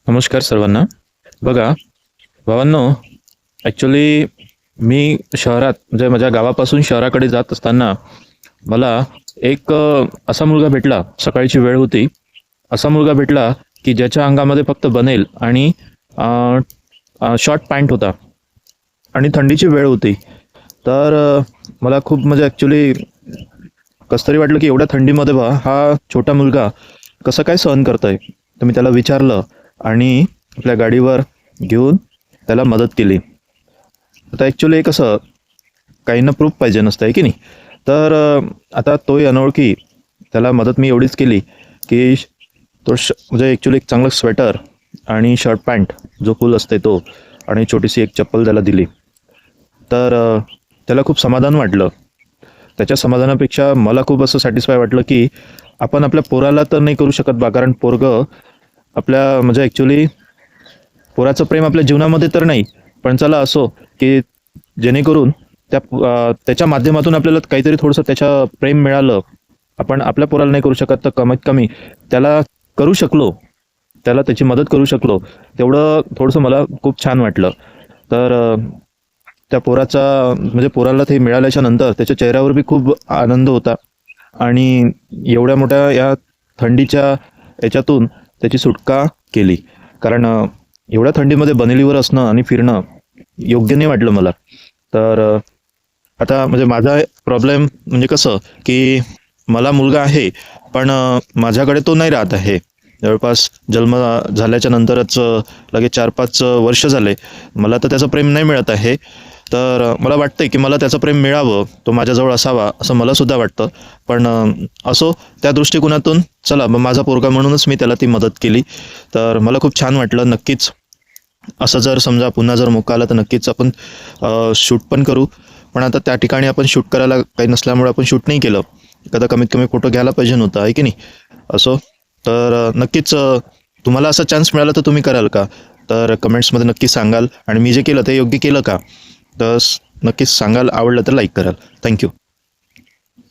नमस्कार सर्वांना. बघा भावांनो, ॲक्च्युली मी शहरात म्हणजे माझ्या गावापासून शहराकडे जात असताना मला एक असा मुलगा भेटला. सकाळची वेळ होती. असा मुलगा भेटला की ज्याच्या अंगामध्ये फक्त बनेल आणि शॉर्ट पॅन्ट होता आणि थंडीची वेळ होती. तर मला खूप म्हणजे ॲक्च्युली कसं तरी वाटलं की एवढ्या थंडीमध्ये बा हा छोटा मुलगा कसं काय सहन करतोय. तर मी त्याला विचारलं आणि आपल्या गाडीवर घेऊन त्याला मदत केली. आता ॲक्च्युली कसं काहींना प्रूफ पाहिजे नसतं आहे की नाही. तर आता तोही अनोळखी त्याला मदत मी एवढीच केली की म्हणजे ॲक्च्युली एक चांगलं स्वेटर आणि शर्ट पॅन्ट जो फुल असते तो आणि छोटीशी एक चप्पल त्याला दिली. तर त्याला खूप समाधान वाटलं. त्याच्या समाधानापेक्षा मला खूप असं सॅटिस्फाय वाटलं की आपण आपल्या पोराला तर नाही करू शकत बा, कारण पोरगं आपल्या म्हणजे ॲक्च्युली पोराचं प्रेम आपल्या जीवनामध्ये तर नाही, पण चला असो की जेणेकरून त्याच्या माध्यमातून आपल्याला काहीतरी थोडंसं त्याच्या प्रेम मिळालं. आपण आपल्या पोराला नाही करू शकत तर कमीत कमी त्याला करू शकलो, त्याला त्याची मदत करू शकलो, तेवढं थोडंसं मला खूप छान वाटलं. तर त्या पोराचा म्हणजे पोराला ते मिळाल्याच्या नंतर त्याच्या चेहऱ्यावर बी खूप आनंद होता आणि एवढ्या मोठ्या या थंडीच्या याच्यातून त्याची सुटका केली. कारण एवढ्या थंडीमध्ये बनेलीवर असणं आणि फिरणं योग्य नाही वाटलं मला. तर आता म्हणजे माझा प्रॉब्लेम म्हणजे कसं की मला मुलगा आहे, पण माझ्याकडे तो नाही राहत आहे. जवळपास जन्म झाल्याच्या नंतरच लगेच 4-5 वर्ष झाले. मला तर त्याचं प्रेम नाही मिळत आहे. तर मला वाटतंय की मला त्याचं प्रेम मिळावं, तो माझ्याजवळ असावा असं मला सुद्धा वाटतं. पण असो, त्या दृष्टिकोनातून चला मग माझा पोरगा म्हणूनच मी त्याला ती मदत केली. तर मला खूप छान वाटलं. नक्कीच असं जर समजा पुन्हा जर मौका आला तर नक्कीच आपण शूट पण करू. पण आता त्या ठिकाणी आपण शूट करायला काही नसल्यामुळे आपण शूट नाही केलं. एखादा कमीत कमी फोटो घ्यायला पाहिजे नव्हता, आहे की नाही. असो, तर नक्कीच तुम्हाला असा चान्स मिळाला तर तुम्ही कराल का? तर कमेंट्समध्ये नक्की सांगाल आणि मी जे केलं ते योग्य केलं का? तर नक्कीच सांगाल. आवडलं तर लाईक कराल. थँक्यू.